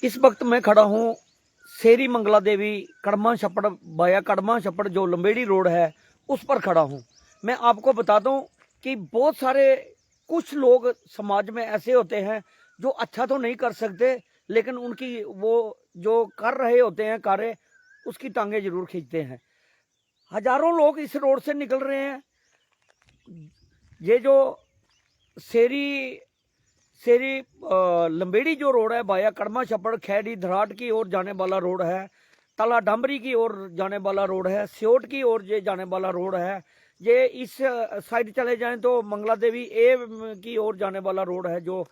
इस वक्त मैं खड़ा हूँ शेरी मंगला देवी कड़मा छप्पड़ बाया कड़मा छप्पड़ जो लंबेड़ी रोड है उस पर खड़ा हूँ। मैं आपको बताता हूँ कि बहुत सारे कुछ लोग समाज में ऐसे होते हैं जो अच्छा तो नहीं कर सकते, लेकिन उनकी वो जो कर रहे होते हैं कार्य उसकी टांगे जरूर खींचते हैं। हजारों लोग इस रोड से निकल रहे हैं। ये जो शेरी शेरी लंबेड़ी जो रोड है बाया कड़मा छप्पड़ खैरी धराट की ओर जाने वाला रोड है, तला डांबरी की ओर जाने वाला रोड है, स्योट की ओर ये जाने वाला रोड है। ये इस साइड चले जाएं तो मंगला देवी ए की ओर जाने वाला रोड है, जो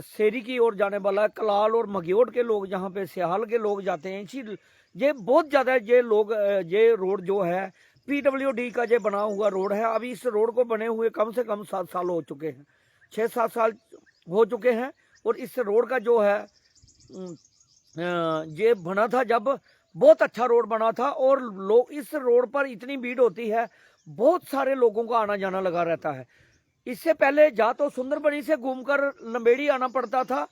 शेरी की ओर जाने वाला है। कलाल और मगियोट के लोग जहाँ पे सियाल के लोग जाते हैं, इसी ये बहुत ज्यादा ये लोग ये रोड जो है PWD का ये बना हुआ रोड है। अभी इस रोड को बने हुए कम से कम 7 साल हो चुके हैं, 6-7 साल हो चुके हैं। और इस रोड का जो है ये बना था जब बहुत अच्छा रोड बना था, और लोग इस रोड पर इतनी भीड़ होती है, बहुत सारे लोगों का आना जाना लगा रहता है। इससे पहले जा तो सुंदरबनी से घूमकर लंबेड़ी आना पड़ता था,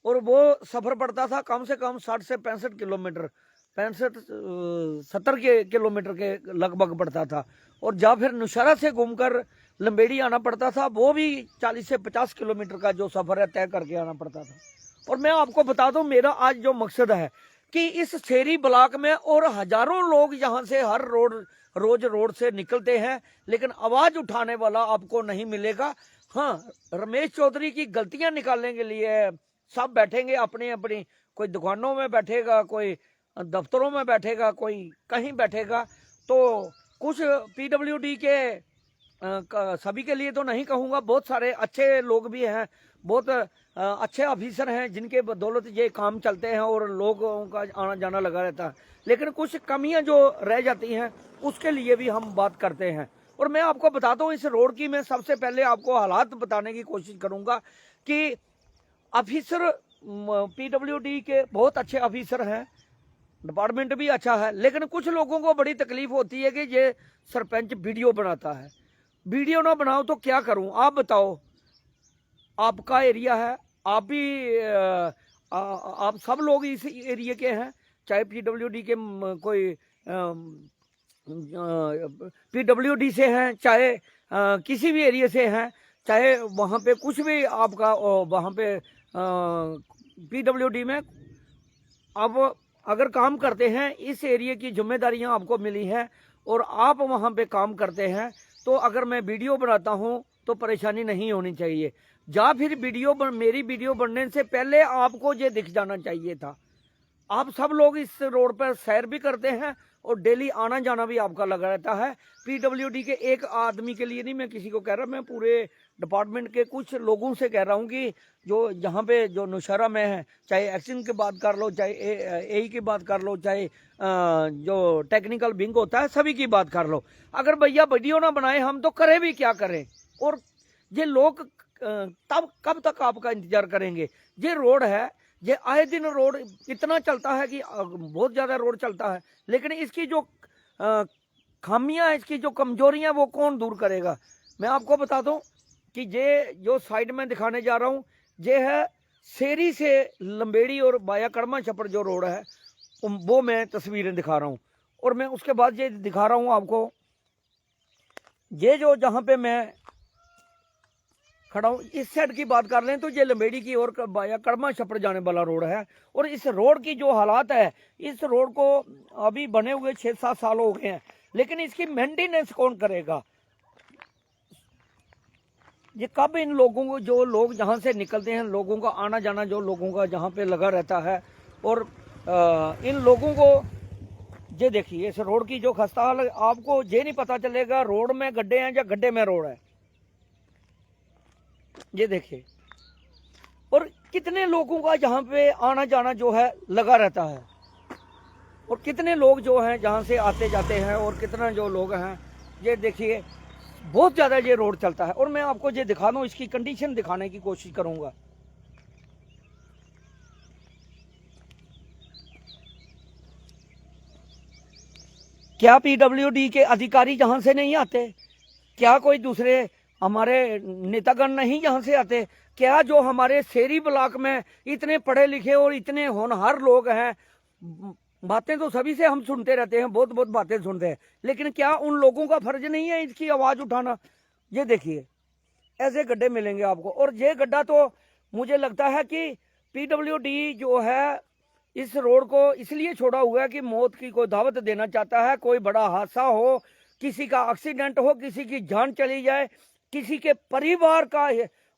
और वो सफर पड़ता था कम से कम 60 से 65 किलोमीटर, 65-70 किलोमीटर के लगभग पड़ता था। और जा फिर नौशहरा से घूमकर लंबेड़ी आना पड़ता था, वो भी 40 से 50 किलोमीटर का जो सफर है तय करके आना पड़ता था। और मैं आपको बता दूं, मेरा आज जो मकसद है कि इस शेरी ब्लॉक में और हजारों लोग यहाँ से हर रोज रोड से निकलते हैं, लेकिन आवाज उठाने वाला आपको नहीं मिलेगा। हाँ, रमेश चौधरी की गलतियां निकालने के लिए सब बैठेंगे अपनी अपनी, कोई दुकानों में बैठेगा, कोई दफ्तरों में बैठेगा, कोई कहीं बैठेगा। तो कुछ PWD के सभी के लिए तो नहीं कहूँगा, बहुत सारे अच्छे लोग भी हैं, बहुत अच्छे ऑफिसर हैं जिनके बदौलत ये काम चलते हैं और लोगों का आना जाना लगा रहता है। लेकिन कुछ कमियां जो रह जाती हैं उसके लिए भी हम बात करते हैं। और मैं आपको बताता हूँ, इस रोड की मैं सबसे पहले आपको हालात बताने की कोशिश करूंगा कि ऑफिसर PWD के बहुत अच्छे ऑफिसर हैं, डिपार्टमेंट भी अच्छा है, लेकिन कुछ लोगों को बड़ी तकलीफ होती है कि ये सरपंच वीडियो बनाता है। वीडियो ना बनाओ तो क्या करूं, आप बताओ। आपका एरिया है, आप भी आप सब लोग इस एरिया के हैं, चाहे PWD के कोई PWD से हैं, चाहे किसी भी एरिया से हैं, चाहे वहाँ पे कुछ भी आपका वहाँ पे PWD में अब अगर काम करते हैं, इस एरिया की जिम्मेदारियां आपको मिली हैं और आप वहां पे काम करते हैं, तो अगर मैं वीडियो बनाता हूं तो परेशानी नहीं होनी चाहिए। या फिर मेरी वीडियो बनने से पहले आपको ये दिख जाना चाहिए था। आप सब लोग इस रोड पर सैर भी करते हैं और डेली आना जाना भी आपका लगा रहता है। PWD के एक आदमी के लिए नहीं, मैं किसी को कह रहा, मैं पूरे डिपार्टमेंट के कुछ लोगों से कह रहा हूँ कि जो यहाँ पे जो नौशहरा में है, चाहे एक्शन की बात कर लो, चाहे ए की बात कर लो, चाहे जो टेक्निकल विंग होता है, सभी की बात कर लो। अगर भैया वीडियो ना बनाए हम तो करें भी क्या करें। और ये लोग तब कब तक आपका इंतजार करेंगे। ये रोड है, ये आए दिन रोड इतना चलता है कि बहुत ज्यादा रोड चलता है, लेकिन इसकी जो खामियां, इसकी जो कमजोरियां, वो कौन दूर करेगा। मैं आपको बता दूं कि ये जो साइड में दिखाने जा रहा हूं, ये है शेरी से लंबेड़ी और बाया कड़मा छप्पड़ जो रोड है, वो मैं तस्वीरें दिखा रहा हूं। और मैं उसके बाद ये दिखा रहा हूं आपको, ये जो जहां पे मैं खड़ा हूँ, इस साइड की बात कर लें तो ये लंबेड़ी की ओर बाया कड़मा छप्पड़ जाने वाला रोड है। और इस रोड की जो हालात है, इस रोड को अभी बने हुए 6-7 साल हो गए हैं, लेकिन इसकी मेंटेनेंस कौन करेगा। ये कब इन लोगों को, जो लोग जहाँ से निकलते हैं, लोगों का आना जाना जो लोगों का जहाँ पे लगा रहता है, और इन लोगों को ये देखिए, इस रोड की जो खस्ता हाल, आपको ये नहीं पता चलेगा रोड में गड्ढे हैं या गड्ढे में रोड है। ये देखिए, और कितने लोगों का यहाँ पे आना जाना जो है लगा रहता है, और कितने लोग जो हैं जहाँ से आते जाते हैं, और कितना जो लोग हैं, ये देखिए बहुत ज्यादा ये रोड चलता है। और मैं आपको ये दिखा दूं, इसकी कंडीशन दिखाने की कोशिश करूंगा। क्या PWD के अधिकारी जहां से नहीं आते? क्या कोई दूसरे हमारे नेतागण नहीं यहाँ से आते क्या? जो हमारे शहरी ब्लॉक में इतने पढ़े लिखे और इतने होनहार लोग हैं, बातें तो सभी से हम सुनते रहते हैं, बहुत बहुत बातें सुनते हैं, लेकिन क्या उन लोगों का फर्ज नहीं है इसकी आवाज उठाना? ये देखिए ऐसे गड्ढे मिलेंगे आपको। और ये गड्ढा तो मुझे लगता है कि पीडब्ल्यूडी जो है इस रोड को इसलिए छोड़ा हुआ है कि मौत की कोई दावत देना चाहता है। कोई बड़ा हादसा हो, किसी का एक्सीडेंट हो, किसी की जान चली जाए, किसी के परिवार का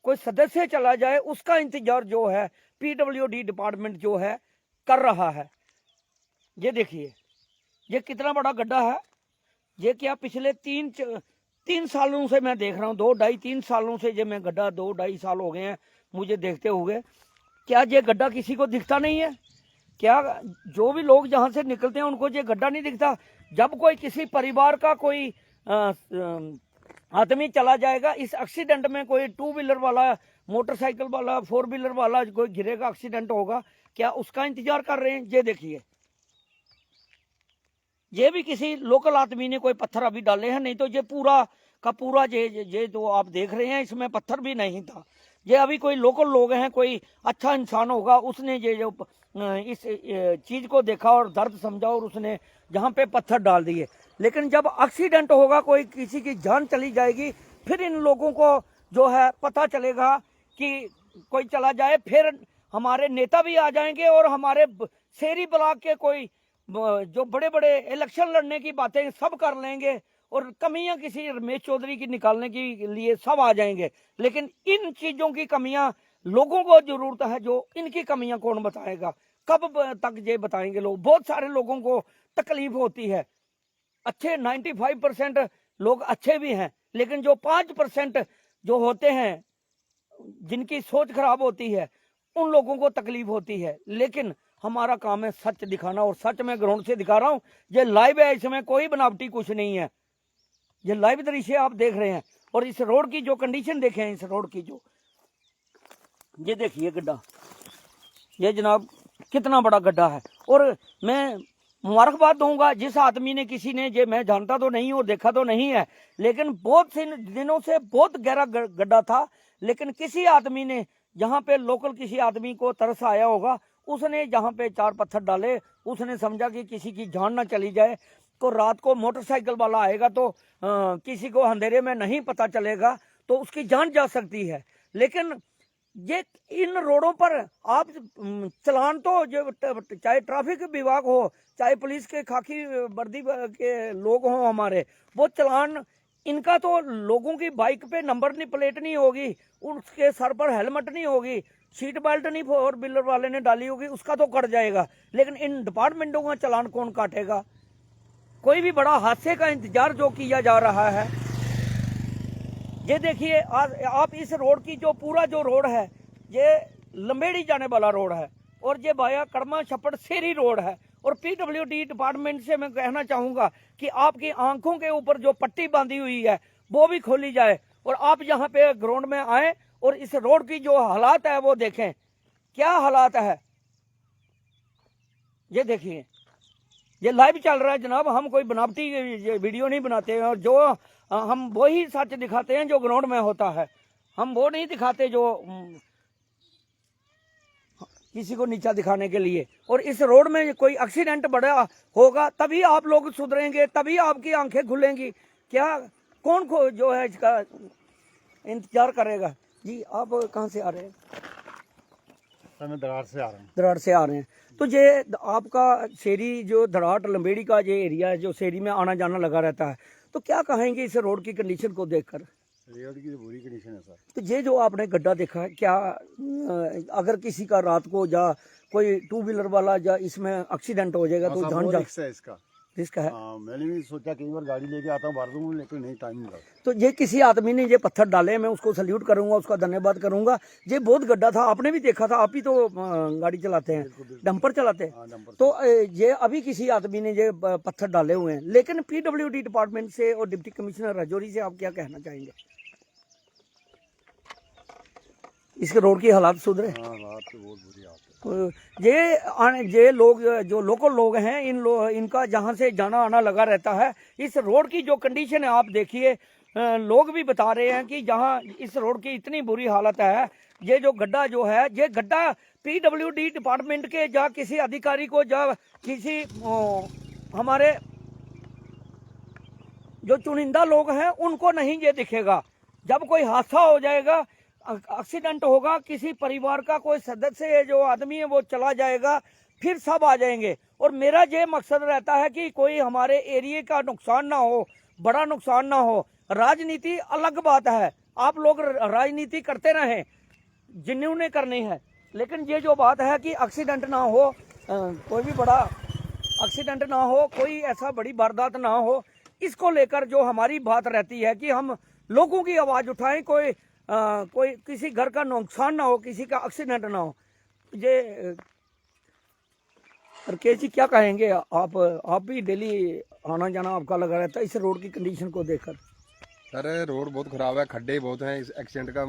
कोई सदस्य चला जाए, उसका इंतजार जो है पीडब्ल्यूडी डिपार्टमेंट जो है कर रहा है। ये देखिए ये कितना बड़ा गड्ढा है। ये क्या पिछले तीन सालों से मैं देख रहा हूँ, 2-2.5-3 सालों से ये मैं गड्ढा 2-2.5 साल हो गए हैं मुझे देखते हुए। क्या ये गड्ढा किसी को दिखता नहीं है? क्या जो भी लोग जहाँ से निकलते हैं उनको ये गड्ढा नहीं दिखता? जब कोई किसी परिवार का कोई आदमी चला जाएगा इस एक्सीडेंट में, कोई 2 व्हीलर वाला, मोटरसाइकिल वाला, 4 व्हीलर वाला कोई गिरेगा, एक्सीडेंट होगा, क्या उसका इंतजार कर रहे हैं? ये देखिए ये भी किसी लोकल आदमी ने कोई पत्थर अभी डाले हैं, नहीं तो ये पूरा का पूरा ये तो आप देख रहे हैं इसमें पत्थर भी नहीं था। ये अभी कोई लोकल लोग हैं, कोई अच्छा इंसान होगा, उसने ये जो इस चीज को देखा और दर्द समझा और उसने जहाँ पे पत्थर डाल दिए। लेकिन जब एक्सीडेंट होगा, कोई किसी की जान चली जाएगी, फिर इन लोगों को जो है पता चलेगा कि कोई चला जाए, फिर हमारे नेता भी आ जाएंगे और हमारे शहरी ब्लॉक के कोई जो बड़े बड़े इलेक्शन लड़ने की बातें सब कर लेंगे और कमियां किसी रमेश चौधरी की निकालने के लिए सब आ जाएंगे। लेकिन इन चीजों की कमियां लोगों को जरूरत है, जो इनकी कमियां कौन बताएगा? कब तक ये बताएंगे लोग? बहुत सारे लोगों को तकलीफ होती है। अच्छे 95% लोग अच्छे भी हैं, लेकिन जो 5% जो होते हैं जिनकी सोच खराब होती है उन लोगों को तकलीफ होती है। लेकिन हमारा काम है सच दिखाना, और सच मैं ग्राउंड से दिखा रहा हूँ। ये लाइव है, इसमें कोई बनावटी कुछ नहीं है। ये लाइव दृश्य आप देख रहे हैं। और इस रोड की जो कंडीशन देखें, इस रोड की जो ये देखिए गड्ढा, ये जनाब कितना बड़ा गड्ढा है। और मैं मुबारकबाद दूंगा जिस आदमी ने, किसी ने, ये मैं जानता तो नहीं और देखा तो नहीं है, लेकिन बहुत से दिनों से बहुत गहरा गड्ढा था, लेकिन किसी आदमी ने, जहाँ पे लोकल किसी आदमी को तरस आया होगा, उसने जहाँ पे 4 पत्थर डाले, उसने समझा कि किसी की जान ना चली जाए। तो रात को मोटरसाइकिल वाला आएगा तो किसी को अंधेरे में नहीं पता चलेगा, तो उसकी जान जा सकती है। लेकिन ये इन रोडों पर आप चलान तो जो चाहे ट्रैफिक विभाग हो, चाहे पुलिस के खाकी वर्दी के लोग हों हमारे, वो चलान इनका तो लोगों की बाइक पे नंबर नहीं, प्लेट नहीं होगी, उसके सर पर हेलमेट नहीं होगी, सीट बेल्ट नहीं 4 व्हीलर वाले ने डाली होगी, उसका तो कट जाएगा। लेकिन इन डिपार्टमेंटों का चलान कौन काटेगा? कोई भी बड़ा हादसे का इंतजार जो किया जा रहा है। ये देखिए आप इस रोड की जो पूरा जो रोड है, ये लंबेड़ी जाने वाला रोड है और ये बाया कड़मा छप्पड़ सेरी रोड है। और पीडब्ल्यूडी डिपार्टमेंट से मैं कहना चाहूंगा कि आपकी आंखों के ऊपर जो पट्टी बांधी हुई है वो भी खोली जाए और आप यहाँ पे ग्राउंड में आए और इस रोड की जो हालात है वो देखें, क्या हालात है। ये देखिए ये लाइव चल रहा है जनाब, हम कोई बनावटी वीडियो नहीं बनाते हैं, और जो हम वो ही सच दिखाते हैं जो ग्राउंड में होता है। हम वो नहीं दिखाते जो किसी को नीचा दिखाने के लिए। और इस रोड में कोई एक्सीडेंट बड़ा होगा तभी आप लोग सुधरेंगे, तभी आपकी आंखें खुलेंगी। क्या कौन को जो है इसका इंतजार करेगा? जी आप कहाँ से आ रहे हैं? मैं दरार से आ रहा हूँ। दरार से आ रहे हैं। तो ये आपका शेरी जो दराट लंबेड़ी का ये एरिया है, जो शेरी में आना जाना लगा रहता है, तो क्या कहेंगे इस रोड की कंडीशन को देखकर? रोड की तो बुरी कंडीशन है सर। तो ये जो आपने गड्ढा देखा है, क्या अगर किसी का रात को या कोई 2 व्हीलर वाला या इसमें एक्सीडेंट हो जाएगा तो जान जा है इसका रिस्क है? मैंने भी सोचा कई बार गाड़ी लेके आता हूँ बाहर दूँ, लेकिन नहीं टाइम मिला। तो ये किसी आदमी ने ये पत्थर डाले, मैं उसको सल्यूट करूंगा, उसका धन्यवाद करूंगा। ये बहुत गड्ढा था, आपने भी देखा था, आप ही तो गाड़ी चलाते हैं, डंपर चलाते हैं। तो ये अभी किसी आदमी ने ये पत्थर डाले हुए हैं। लेकिन पीडब्ल्यूडी डिपार्टमेंट से और डिप्टी कमिश्नर राजौरी से आप क्या कहना चाहेंगे? इसके रोड की हालात सुधरे? हालात तो बहुत बुरी हालत है। ये लोग जो लोकल लोग हैं, इनका जहाँ से जाना आना लगा रहता है, इस रोड की जो कंडीशन है आप देखिए, लोग भी बता रहे हैं कि जहाँ इस रोड की इतनी बुरी हालत है, ये जो गड्ढा जो है, ये गड्ढा पीडब्ल्यूडी डिपार्टमेंट के या किसी अधिकारी को या किसी हमारे जो चुनिंदा लोग हैं उनको नहीं ये दिखेगा। जब कोई हादसा हो जाएगा, एक्सीडेंट होगा, किसी परिवार का कोई सदस्य है, जो आदमी है वो चला जाएगा, फिर सब आ जाएंगे। और मेरा ये मकसद रहता है कि कोई हमारे एरिया का नुकसान ना हो, बड़ा नुकसान ना हो। राजनीति अलग बात है, आप लोग राजनीति करते रहें जिन्होंने करनी है, लेकिन ये जो बात है कि एक्सीडेंट ना हो, कोई भी बड़ा एक्सीडेंट ना हो, कोई ऐसा बड़ी वारदात ना हो, इसको लेकर जो हमारी बात रहती है कि हम लोगों की आवाज उठाएं, कोई किसी घर का नुकसान ना हो, किसी का एक्सीडेंट ना हो। ये राकेश जी क्या कहेंगे आप भी डेली आना जाना आपका लगा रहता है इस रोड की कंडीशन को देखकर? सर रोड बहुत खराब है, खड्डे बहुत हैं, इस एक्सीडेंट का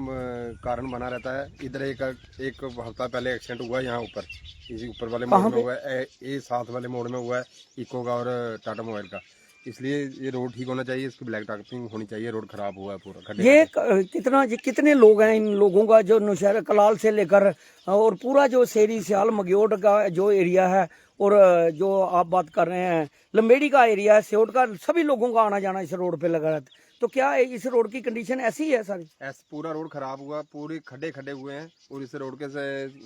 कारण बना रहता है। इधर एक हफ्ता पहले एक्सीडेंट हुआ है, यहाँ ऊपर इसी ऊपर वाले मोड़ में हुआ है, ये साथ वाले मोड़ में हुआ है, इको का और टाटा मोबाइल का। इसलिए ये रोड ठीक होना चाहिए, इसकी ब्लैक टॉपिंग होनी चाहिए। रोड खराब हुआ है पूरा खड्डे। ये कितने लोग हैं इन लोगों का, जो नौशहरा कलाल से लेकर और पूरा जो सेरी सियाल मग्योट का जो एरिया है, और जो आप बात कर रहे हैं लंबेड़ी का एरिया है, सियोट का, सभी लोगों का आना जाना इस रोड पे लगा रहता है। तो क्या इस रोड की कंडीशन ऐसी है सारी? पूरा रोड खराब हुआ, पूरे खड्डे हुए हैं, और इस रोड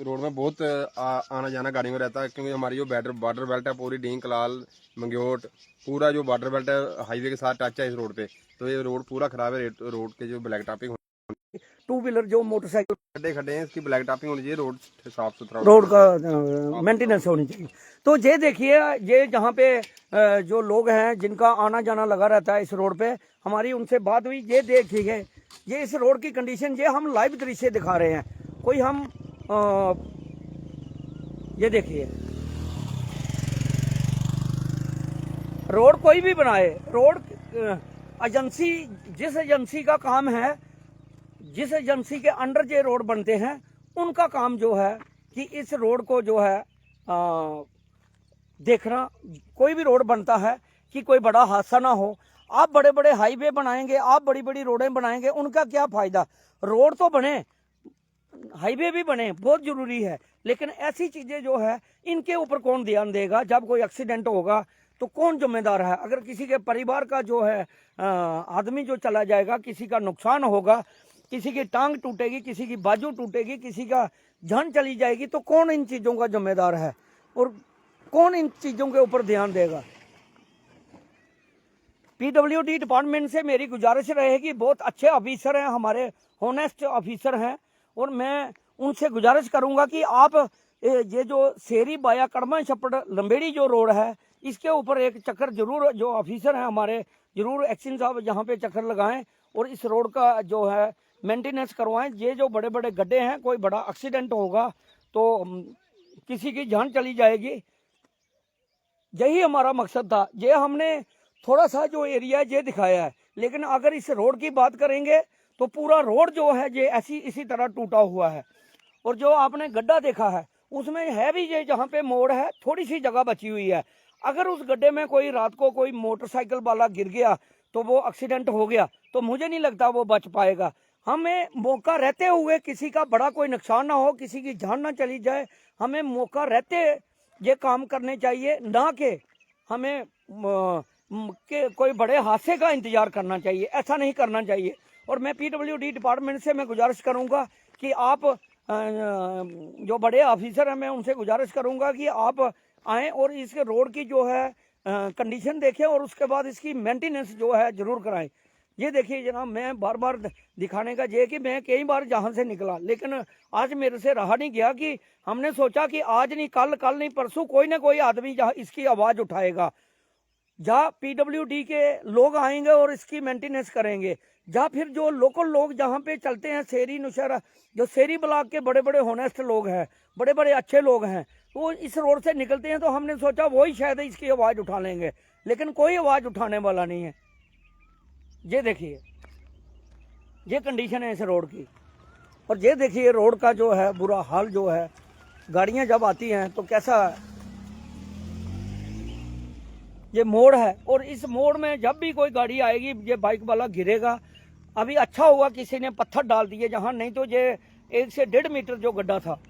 रोड में बहुत आना जाना गाड़ियों में रहता है, क्योंकि हमारी जो बॉर्डर बेल्ट है पूरी डींग कलाल मंग्योट, पूरा जो बॉर्डर बेल्ट है हाईवे के साथ टच है इस रोड पे। तो ये रोड पूरा खराब है। रोड के जो ब्लैक टॉपिंग, टू व्हीलर जो मोटरसाइकिल खड्डे हैं, इसकी ब्लैक टॉपिंग होनी चाहिए, रोड साफ सुथरा, रोड का मेंटेनेंस होनी चाहिए। तो ये देखिए, ये जहाँ पे जो लोग हैं जिनका आना जाना लगा रहता है इस रोड पे, हमारी उनसे बात हुई। ये देखिए, ये इस रोड की कंडीशन, ये हम लाइव दृश्य दिखा रहे हैं, कोई हम ये देखिए, रोड कोई भी बनाए, रोड एजेंसी, जिस एजेंसी का काम है, जिस एजेंसी के अंडर ये रोड बनते हैं, उनका काम जो है कि इस रोड को जो है देखना। कोई भी रोड बनता है कि कोई बड़ा हादसा ना हो। आप बड़े बड़े हाईवे बनाएंगे, आप बड़ी बड़ी रोडें बनाएंगे, उनका क्या फायदा? रोड तो बने, हाईवे भी बने, बहुत जरूरी है, लेकिन ऐसी चीजें जो है इनके ऊपर कौन ध्यान देगा? जब कोई एक्सीडेंट होगा तो कौन जिम्मेदार है? अगर किसी के परिवार का जो है आदमी जो चला जाएगा, किसी का नुकसान होगा, किसी की टांग टूटेगी, किसी की बाजू टूटेगी, किसी का जान चली जाएगी, तो कौन इन चीजों का जिम्मेदार है और कौन इन चीजों के ऊपर ध्यान देगा? पीडब्ल्यूडी डिपार्टमेंट से मेरी गुजारिश रहेगी, बहुत अच्छे ऑफिसर हैं, हमारे होनेस्ट ऑफिसर हैं, और मैं उनसे गुजारिश करूंगा कि आप ये जो सेरी बाया कड़मा छप्पड़ लंबेड़ी जो रोड है, इसके ऊपर एक चक्कर जरूर, जो ऑफिसर हैं हमारे, जरूर एक्शन साहब यहाँ पे चक्कर लगाएं और इस रोड का जो है मेंटेनेंस करवाएं। ये जो बड़े बड़े गड्ढे हैं, कोई बड़ा एक्सीडेंट होगा तो किसी की जान चली जाएगी। यही हमारा मकसद था। ये हमने थोड़ा सा जो एरिया ये दिखाया है, लेकिन अगर इस रोड की बात करेंगे तो पूरा रोड जो है ये ऐसी इसी तरह टूटा हुआ है। और जो आपने गड्ढा देखा है उसमें है भी ये, जहाँ पे मोड़ है थोड़ी सी जगह बची हुई है। अगर उस गड्ढे में कोई रात को कोई मोटरसाइकिल वाला गिर गया तो वो एक्सीडेंट हो गया, तो मुझे नहीं लगता वो बच पाएगा। हमें मौका रहते हुए, किसी का बड़ा कोई नुकसान ना हो, किसी की जान ना चली जाए, हमें मौका रहते ये काम करने चाहिए, ना कि हमें के कोई बड़े हादसे का इंतजार करना चाहिए। ऐसा नहीं करना चाहिए। और मैं पीडब्ल्यूडी डिपार्टमेंट से मैं गुजारिश करूंगा कि आप जो बड़े ऑफिसर हैं, मैं उनसे गुजारिश करूंगा कि आप आएँ और इसके रोड की जो है कंडीशन देखें और उसके बाद इसकी मेंटेनेंस जो है जरूर कराएं। ये देखिए जनाब, मैं बार बार दिखाने का ये कि मैं कई बार जहाँ से निकला, लेकिन आज मेरे से रहा नहीं गया कि हमने सोचा कि आज नहीं कल नहीं परसों कोई ना कोई आदमी जहाँ इसकी आवाज़ उठाएगा, जहाँ पीडब्ल्यूडी के लोग आएंगे और इसकी मेंटेनेंस करेंगे, जहाँ फिर जो लोकल लोग जहाँ पे चलते हैं, सेरी नौशहरा जो सेरी ब्लॉक के बड़े बड़े होनेस्ट लोग हैं, बड़े बड़े अच्छे लोग हैं, वो इस रोड से निकलते हैं, तो हमने सोचा वही शायद इसकी आवाज़ उठा लेंगे, लेकिन कोई आवाज़ उठाने वाला नहीं है। ये देखिए, ये कंडीशन है इस रोड की। और ये देखिए रोड का जो है बुरा हाल जो है, गाड़ियां जब आती हैं तो कैसा ये मोड़ है, और इस मोड़ में जब भी कोई गाड़ी आएगी, ये बाइक वाला गिरेगा अभी अच्छा हुआ किसी ने पत्थर डाल दिए जहां, नहीं तो ये 1 से 1.5 मीटर जो गड्ढा था,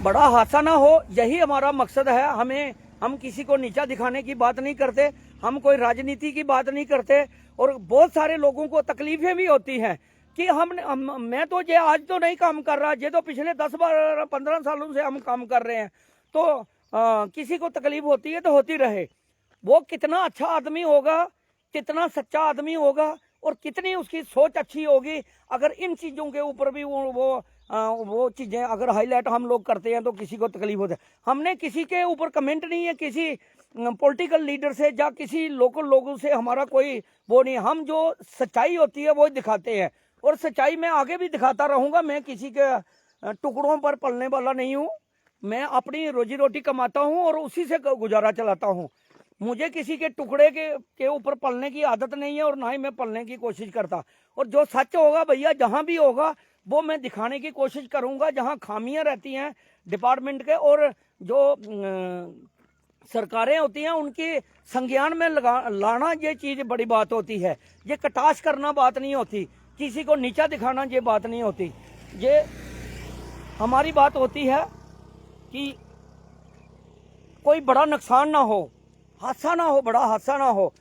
बड़ा हादसा ना हो, यही हमारा मकसद है। हम किसी को नीचा दिखाने की बात नहीं करते, हम कोई राजनीति की बात नहीं करते। और बहुत सारे लोगों को तकलीफें भी होती हैं कि मैं तो ये आज तो नहीं काम कर रहा, ये तो पिछले 10-12-15 सालों से हम काम कर रहे हैं, तो किसी को तकलीफ होती है तो होती रहे। वो कितना अच्छा आदमी होगा, कितना सच्चा आदमी होगा और कितनी उसकी सोच अच्छी होगी, अगर इन चीज़ों के ऊपर भी वो चीज़ें अगर हाईलाइट हम लोग करते हैं तो किसी को तकलीफ होता है। हमने किसी के ऊपर कमेंट नहीं है, किसी पॉलिटिकल लीडर से या किसी लोकल लोगों से हमारा कोई वो नहीं। हम जो सच्चाई होती है वो दिखाते हैं और सच्चाई मैं आगे भी दिखाता रहूँगा। मैं किसी के टुकड़ों पर पलने वाला नहीं हूँ, मैं अपनी रोजी रोटी कमाता हूँ और उसी से गुजारा चलाता हूँ। मुझे किसी के टुकड़े के ऊपर पलने की आदत नहीं है और ना ही मैं पलने की कोशिश करता। और जो सच होगा भैया, जहां भी होगा वो मैं दिखाने की कोशिश करूंगा। जहां खामियां रहती हैं डिपार्टमेंट के और जो सरकारें होती हैं उनकी संज्ञान में लाना, ये चीज़ बड़ी बात होती है। ये कटाश करना बात नहीं होती, किसी को नीचा दिखाना ये बात नहीं होती। ये हमारी बात होती है कि कोई बड़ा नुकसान ना हो, हादसा ना हो, बड़ा हादसा ना हो।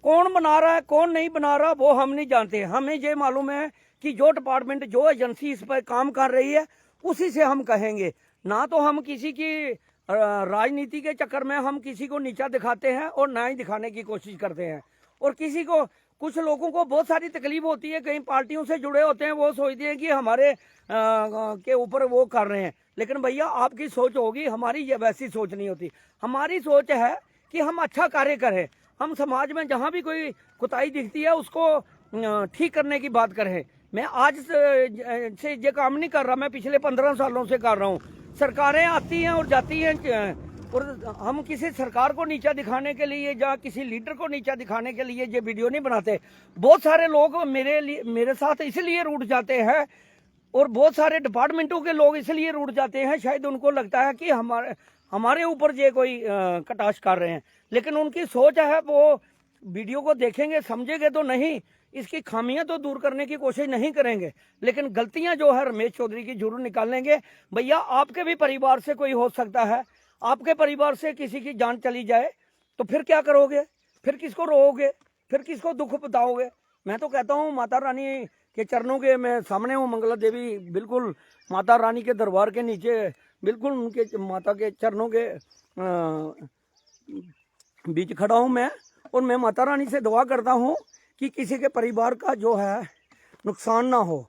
कौन बना रहा है कौन नहीं बना रहा वो हम नहीं जानते। हमें ये मालूम है कि जो डिपार्टमेंट, जो एजेंसी इस पर काम कर रही है उसी से हम कहेंगे। ना तो हम किसी की राजनीति के चक्कर में हम किसी को नीचा दिखाते हैं और ना ही दिखाने की कोशिश करते हैं। और किसी को, कुछ लोगों को बहुत सारी तकलीफ होती है, कई पार्टियों से जुड़े होते हैं, वो सोचते हैं कि हमारे के ऊपर वो कर रहे हैं। लेकिन भैया आपकी सोच होगी, हमारी ये वैसी सोच नहीं होती। हमारी सोच है कि हम अच्छा कार्य करें, हम समाज में जहाँ भी कोई कुताही दिखती है उसको ठीक करने की बात करें। मैं आज से ये काम नहीं कर रहा, मैं पिछले 15 सालों से कर रहा हूँ। सरकारें आती हैं और जाती हैं और हम किसी सरकार को नीचा दिखाने के लिए या किसी लीडर को नीचा दिखाने के लिए ये वीडियो नहीं बनाते। बहुत सारे लोग मेरे साथ इसलिए रूठ जाते हैं और बहुत सारे डिपार्टमेंटों के लोग इसलिए रूठ जाते हैं, शायद उनको लगता है कि हमारे ऊपर ये कोई कटाश कर रहे हैं। लेकिन उनकी सोच है, वो वीडियो को देखेंगे समझेंगे तो नहीं, इसकी खामियां तो दूर करने की कोशिश नहीं करेंगे, लेकिन गलतियां जो है रमेश चौधरी की जरूर निकालेंगे। भैया आपके भी परिवार से कोई हो सकता है, आपके परिवार से किसी की जान चली जाए तो फिर क्या करोगे, फिर किसको रोओगे, फिर किसको दुख बताओगे। मैं तो कहता हूँ माता रानी के चरणों के मैं सामने हूँ, मंगला देवी बिल्कुल माता रानी के दरबार के नीचे, बिल्कुल उनके माता के चरणों के बीच खड़ा हूँ मैं। और मैं माता रानी से दुआ करता हूँ कि किसी के परिवार का जो है नुकसान ना हो,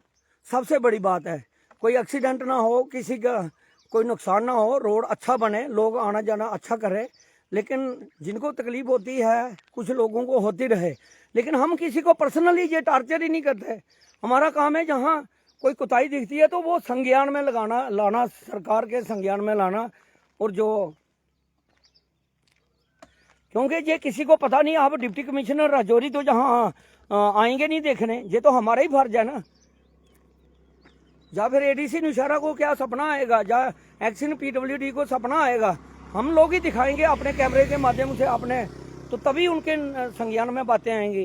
सबसे बड़ी बात है। कोई एक्सीडेंट ना हो, किसी का कोई नुकसान ना हो, रोड अच्छा बने, लोग आना जाना अच्छा करें। लेकिन जिनको तकलीफ होती है कुछ लोगों को होती रहे, लेकिन हम किसी को पर्सनली ये टार्चर ही नहीं करते। हमारा काम है जहाँ कोई कुताही दिखती है तो वो संज्ञान में लाना, सरकार के संज्ञान में लाना। और जो, क्योंकि ये किसी को पता नहीं, आप डिप्टी कमिश्नर राजौरी तो जहाँ आएंगे नहीं देखने, ये तो हमारा ही फर्ज है ना। या फिर एडीसी नौशहरा को क्या सपना आएगा, या एक्शन पीडब्ल्यूडी को सपना आएगा, हम लोग ही दिखाएंगे अपने कैमरे के माध्यम से अपने, तो तभी उनके संज्ञान में बातें आएंगी।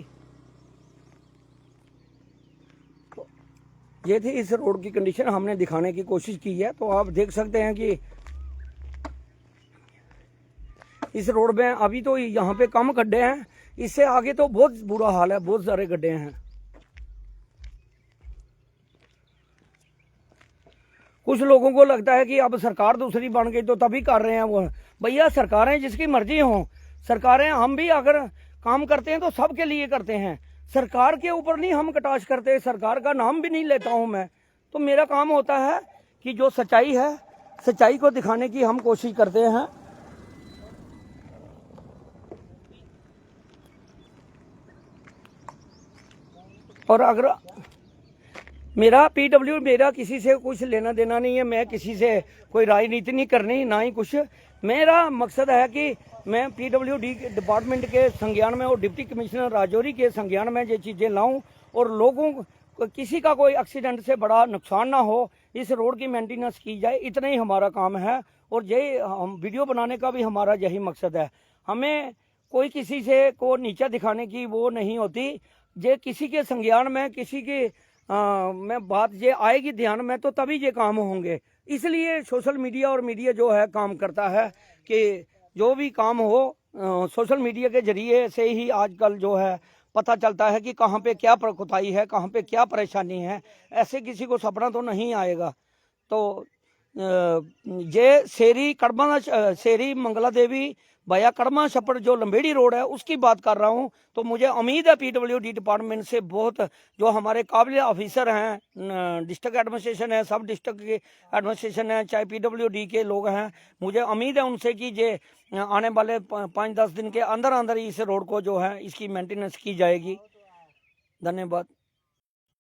तो ये थी इस रोड की कंडीशन, हमने दिखाने की कोशिश की है। तो आप देख सकते हैं कि इस रोड में अभी तो यहाँ पे कम गड्ढे हैं, इससे आगे तो बहुत बुरा हाल है, बहुत सारे गड्ढे हैं। कुछ लोगों को लगता है कि अब सरकार दूसरी बन गई तो तभी कर रहे हैं वो। भैया सरकारें जिसकी मर्जी हो, सरकारें, हम भी अगर काम करते हैं तो सबके लिए करते हैं, सरकार के ऊपर नहीं हम कटाश करते, सरकार का नाम भी नहीं लेता हूं मैं। तो मेरा काम होता है कि जो सच्चाई है, सच्चाई को दिखाने की हम कोशिश करते हैं। और अगर मेरा किसी से कुछ लेना देना नहीं है, मैं किसी से कोई राजनीति नहीं करनी, ना ही कुछ। मेरा मकसद है कि मैं पीडब्ल्यूडी डिपार्टमेंट के संज्ञान में और डिप्टी कमिश्नर राजौरी के संज्ञान में ये चीज़ें लाऊं और लोगों को किसी का कोई एक्सीडेंट से बड़ा नुकसान ना हो, इस रोड की मेंटेनेंस की जाए, इतना ही हमारा काम है। और यही हम वीडियो बनाने का भी हमारा यही मकसद है। हमें कोई किसी से को नीचा दिखाने की वो नहीं होती। ये किसी के संज्ञान में, किसी के में बात ये आएगी ध्यान में तो तभी ये काम होंगे। इसलिए सोशल मीडिया और मीडिया जो है काम करता है कि जो भी काम हो सोशल मीडिया के जरिए से ही आजकल जो है पता चलता है कि कहाँ पे क्या कोताही है, कहाँ पे क्या परेशानी है। ऐसे किसी को सपना तो नहीं आएगा। तो ये शेरी मंगला देवी भैया कड़मा छप्पड़ जो लंबेड़ी रोड है उसकी बात कर रहा हूँ। तो मुझे उम्मीद है PWD डिपार्टमेंट से बहुत जो हमारे काबिल ऑफिसर हैं, डिस्ट्रिक्ट एडमिनिस्ट्रेशन है, सब डिस्ट्रिक्ट के एडमिनिस्ट्रेशन है, चाहे PWD के लोग हैं, मुझे उम्मीद है उनसे कि ये आने वाले 5-10 दिन के अंदर अंदर इस रोड को जो है इसकी मेंटेनेंस की जाएगी। धन्यवाद।